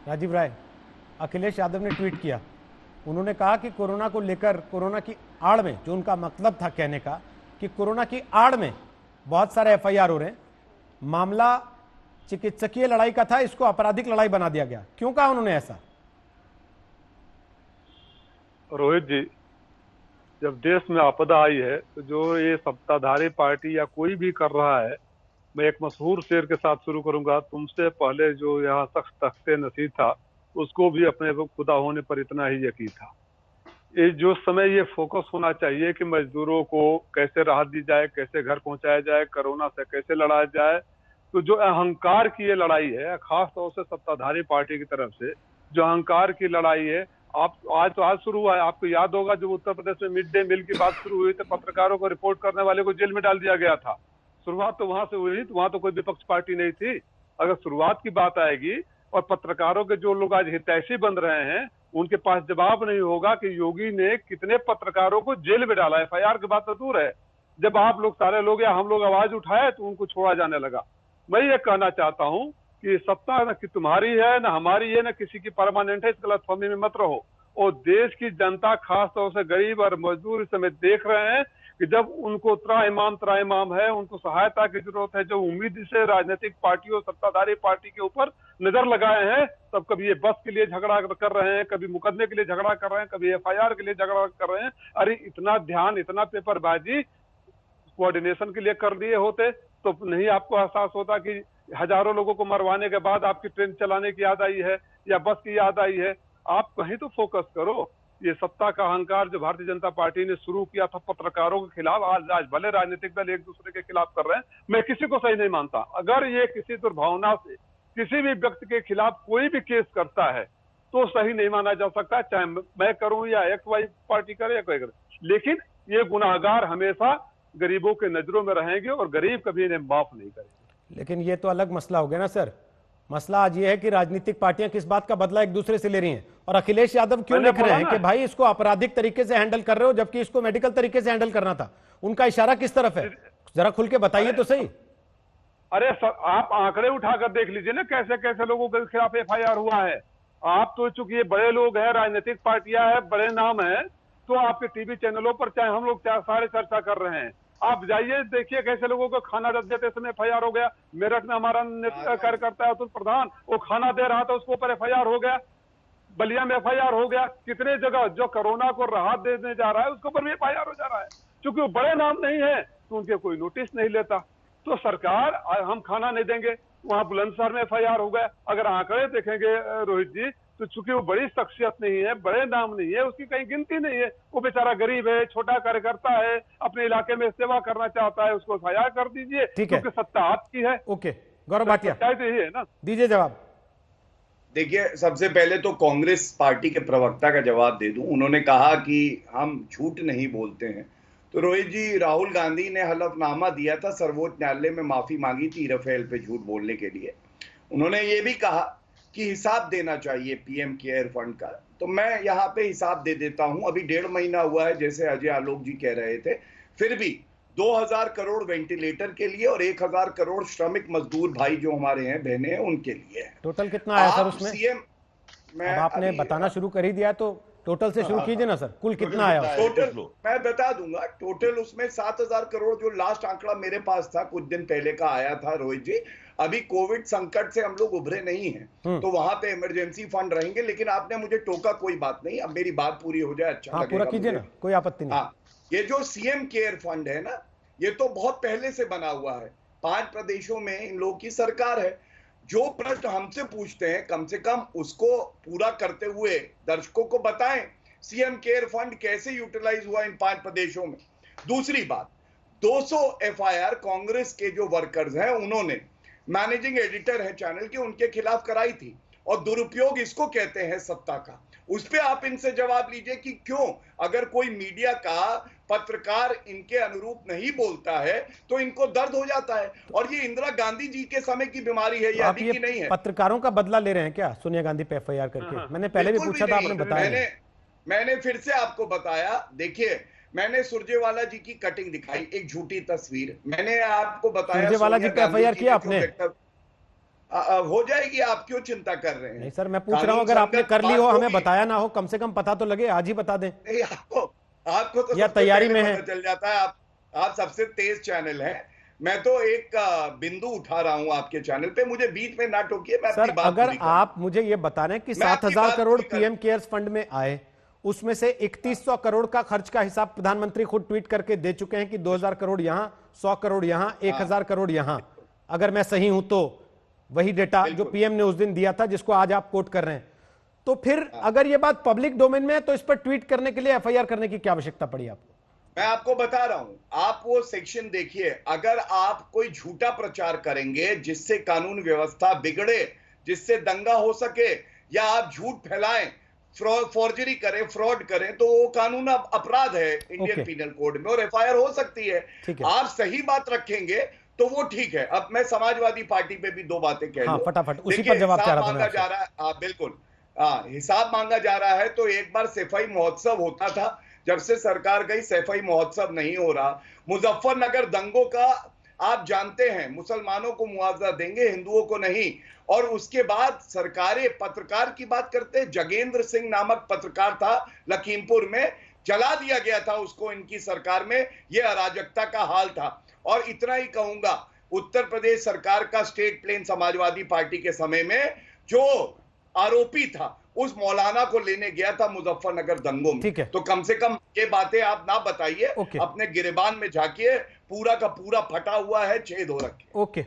राजीव राय, अखिलेश यादव ने ट्वीट किया। उन्होंने कहा कि कोरोना को लेकर, कोरोना की आड़ में, जो उनका मतलब था कहने का कि कोरोना की आड़ में बहुत सारे एफआईआर हो रहे हैं, मामला चिकित्सकीय लड़ाई का था, इसको आपराधिक लड़ाई बना दिया गया। क्यों कहा उन्होंने ऐसा? रोहित जी, जब देश में आपदा आई है तो जो ये सत्ताधारी पार्टी या कोई भी कर रहा है, मैं एक मशहूर शेर के साथ शुरू करूंगा। तुमसे पहले जो यहाँ शख्स तख्ते नसीब था, उसको भी अपने खुदा होने पर इतना ही यकीन था। ये जो समय ये फोकस होना चाहिए कि मजदूरों को कैसे राहत दी जाए, कैसे घर पहुंचाया जाए, कोरोना से कैसे लड़ा जाए। तो जो अहंकार की ये लड़ाई है, खास तौर से सत्ताधारी पार्टी की तरफ से जो अहंकार की लड़ाई है, आप आज शुरू हुआ है। आपको याद होगा जब उत्तर प्रदेश में मिड डे मील की बात शुरू हुई तो पत्रकारों को रिपोर्ट करने वाले को जेल में डाल दिया गया था। शुरुआत तो वहां से हुई, तो वहां तो कोई विपक्ष पार्टी नहीं थी। अगर शुरुआत की बात आएगी और पत्रकारों के जो लोग आज हितैषी बन रहे हैं, उनके पास जवाब नहीं होगा कि योगी ने कितने पत्रकारों को जेल में डाला। एफआईआर की बात तो दूर है, जब आप लोग सारे लोग या हम लोग आवाज उठाए तो उनको छोड़ा जाने लगा। मैं ये कहना चाहता हूं कि सत्ता न कि तुम्हारी है न हमारी है, न किसी की परमानेंट है, इस गलतफहमी में मत रहो। और देश की जनता, खास तौर से गरीब और मजदूर इस समय देख रहे हैं कि जब उनको त्राइमाम है, उनको सहायता की जरूरत है, जो उम्मीद से राजनीतिक पार्टियों, सत्ताधारी पार्टी के ऊपर नजर लगाए हैं, तब कभी ये बस के लिए झगड़ा कर रहे हैं, कभी मुकदमे के लिए झगड़ा कर रहे हैं, कभी एफआईआर के लिए झगड़ा कर रहे हैं। अरे इतना ध्यान, इतना पेपरबाजी कोऑर्डिनेशन के लिए कर दिए होते तो नहीं आपको एहसास होता कि हजारों लोगों को मरवाने के बाद आपकी ट्रेन चलाने की याद आई है या बस की याद आई है। आप कहीं तो फोकस करो। ये सत्ता का अहंकार जो भारतीय जनता पार्टी ने शुरू किया था पत्रकारों के खिलाफ, आज भले राजनीतिक दल एक दूसरे के खिलाफ कर रहे हैं, मैं किसी को सही नहीं मानता। अगर ये किसी दुर्भावना से किसी भी व्यक्ति के खिलाफ कोई भी केस करता है तो सही नहीं माना जा सकता, चाहे मैं करूं या एक्स वाई पार्टी करे या कोई करे। लेकिन ये गुनाहगार हमेशा गरीबों के नजरों में रहेंगे और गरीब कभी इन्हें माफ नहीं करेंगे। लेकिन ये तो अलग मसला हो गया ना सर। मसला आज ये है कि राजनीतिक पार्टियां किस बात का बदला एक दूसरे से ले रही हैं, और अखिलेश यादव क्यों लिख रहे हैं कि भाई इसको आपराधिक तरीके से हैंडल कर रहे हो, जबकि इसको मेडिकल तरीके से हैंडल करना था। उनका इशारा किस तरफ है, जरा खुल के बताइए तो सही। अरे आप आंकड़े उठाकर देख लीजिए ना, कैसे कैसे लोगों के खिलाफ एफआईआर हुआ है। आप तो चूंकि ये बड़े लोग हैं, राजनीतिक पार्टियां हैं, बड़े नाम है, तो आपके टीवी चैनलों पर चाहे हम लोग सारे चर्चा कर रहे हैं। आप जाइए देखिए कैसे लोगों को खाना देते समय एफआईआर हो गया। मेरठ में हमारा कार्यकर्ता अतुल प्रधान, वो खाना दे रहा था, उसके ऊपर एफआईआर हो गया। बलिया में एफआईआर हो गया। कितने जगह जो कोरोना को राहत देने जा रहा है उसके ऊपर भी एफआईआर हो जा रहा है। क्योंकि वो बड़े नाम नहीं है तो उनके कोई नोटिस नहीं लेता। तो सरकार, हम खाना नहीं देंगे, वहां बुलंदशहर में एफआईआर हो गया। अगर आंकड़े देखेंगे रोहित जी, तो चूंकि वो बड़ी शख्सियत नहीं है, बड़े नाम नहीं है, उसकी कहीं गिनती नहीं है। वो बेचारा गरीब है, छोटा कार्यकर्ता है, अपने इलाके में सेवा करना चाहता है, उसको एफआईआर कर दीजिए, क्योंकि सत्ता आपकी है। ओके, गौरव भाटिया तो यही है ना, दीजिए जवाब। देखिए, सबसे पहले तो कांग्रेस पार्टी के प्रवक्ता का जवाब दे दूं। उन्होंने कहा कि हम झूठ नहीं बोलते हैं। तो रोहित जी, राहुल गांधी ने हलफनामा दिया था, सर्वोच्च न्यायालय में माफी मांगी थी राफेल पे झूठ बोलने के लिए। उन्होंने ये भी कहा कि हिसाब देना चाहिए पीएम केयर फंड का। तो मैं यहाँ पे हिसाब दे देता हूं। अभी 1.5 महीना हुआ है, जैसे अजय आलोक जी कह रहे थे, फिर भी 2000 करोड़ वेंटिलेटर के लिए और 1000 करोड़ श्रमिक मजदूर भाई जो हमारे हैं, बहने हैं, उनके लिए है। टोटल कितना आया सर उसमें? सीएम, अब आपने बताना शुरू कर ही दिया तो टोटल से शुरू कीजिए ना सर, कुल कितना आया? टोटल मैं बता दूंगा। टोटल उसमें 7000 करोड़, जो लास्ट आंकड़ा मेरे पास था कुछ दिन पहले का आया था रोहित जी। अभी कोविड संकट से हम लोग उभरे नहीं हैं, तो वहां पे इमरजेंसी फंड रहेंगे। लेकिन आपने मुझे टोका, कोई बात नहीं, अब मेरी बात पूरी हो जाए, अच्छा लगेगा। पूरा कीजिए ना, कोई आपत्ति नहीं। ये जो सीएम केयर फंड है ना, ये तो बहुत पहले से बना हुआ है। 5 प्रदेशों में इन लोगों की सरकार है। जो प्रश्न हमसे पूछते हैं, कम से कम उसको पूरा करते हुए दर्शकों को बताएं, सीएम केयर फंड कैसे यूटिलाइज हुआ इन 5 प्रदेशों में। दूसरी बात, 200 एफआईआर कांग्रेस के जो वर्कर्स हैं, उन्होंने, मैनेजिंग एडिटर है चैनल के, उनके खिलाफ कराई थी। और दुरुपयोग इसको कहते हैं सत्ता का। उस पे आप इनसे जवाब लीजिए कि क्यों, अगर कोई मीडिया का पत्रकार इनके अनुरूप नहीं बोलता है तो इनको दर्द हो जाता है। और ये इंदिरा गांधी जी के समय की बीमारी है, ये अभी की नहीं है। पत्रकारों का बदला ले रहे हैं क्या सोनिया गांधी पे एफआईआर करके? मैंने पहले भी पूछा था, आपने बताया। मैंने फिर से आपको बताया। देखिए, मैंने सुरजेवाला जी की कटिंग दिखाई, एक झूठी तस्वीर। मैंने आपको बताया सुरजेवाला जी पे एफआईआर किया आपने? हो जाएगी, आप क्यों चिंता कर रहे हैं? नहीं सर, मैं पूछ रहा हूं अगर आपने कर ली हो, हमें बताया ना हो, कम से कम पता तो लगे, आज ही बता दें। नहीं, आपको तो या सबसे तैयारी पहले में है? पता चल जाता है। आप सबसे तेज चैनल हैं। मैं तो एक बिंदु उठा रहा हूं आपके चैनल पे, मुझे बीच में ना टोकिए, मैं अपनी सर बात अगर पूरी करूं। आप मुझे ये बता रहे हैं कि मैं अपनी 7,000 बात करोड़ पूरी कर पीएम केयर्स फंड में आए, उसमें से 3100 करोड़ का खर्च का हिसाब प्रधानमंत्री खुद ट्वीट करके दे चुके हैं कि 2000 करोड़ यहां, 100 करोड़ यहां, 1000 करोड़ यहां, अगर मैं सही हूं तो वही डेटा जो पीएम ने उस दिन दिया था, जिसको आज आप कोट कर रहे हैं। तो फिर अगर ये बात पब्लिक डोमेन में है तो इस पर ट्वीट करने के लिए एफआईआर करने की क्या आवश्यकता पड़ी आपको? मैं आपको बता रहा हूं, आप वो सेक्शन देखिए। अगर आप कोई झूठा प्रचार करेंगे जिससे कानून व्यवस्था बिगड़े, जिससे दंगा हो सके, या आप झूठ फैलाएं, फॉर्जरी करें, फ्रॉड करें, तो वो कानून अब अपराध है इंडियन पीनल कोड में और एफआईआर हो सकती है। आप सही बात रखेंगे तो वो ठीक है। अब मैं समाजवादी पार्टी पे भी दो बातें कह लूं। फटाफट उसी पर जवाब चाह रहा था मांगा जा रहा है। हाँ बिल्कुल, हिसाब मांगा जा रहा है। तो एक बार सफाई महोत्सव होता था, जब से सरकार गई सफाई महोत्सव नहीं हो रहा। मुजफ्फरनगर दंगों का आप जानते हैं, मुसलमानों को मुआवजा देंगे, हिंदुओं को नहीं। और उसके बाद सरकारें पत्रकार की बात करते हैं, जगेंद्र सिंह नामक पत्रकार था लखीमपुर में, जला दिया गया था उसको इनकी सरकार में। यह अराजकता का हाल था। और इतना ही कहूंगा, उत्तर प्रदेश सरकार का स्टेट प्लेन समाजवादी पार्टी के समय में जो आरोपी था, उस मौलाना को लेने गया था मुजफ्फरनगर दंगों में। तो कम से कम ये बातें आप ना बताइए, अपने गिरेबान में झांकिए, पूरा का पूरा फटा हुआ है, छेद हो रखे। ओके।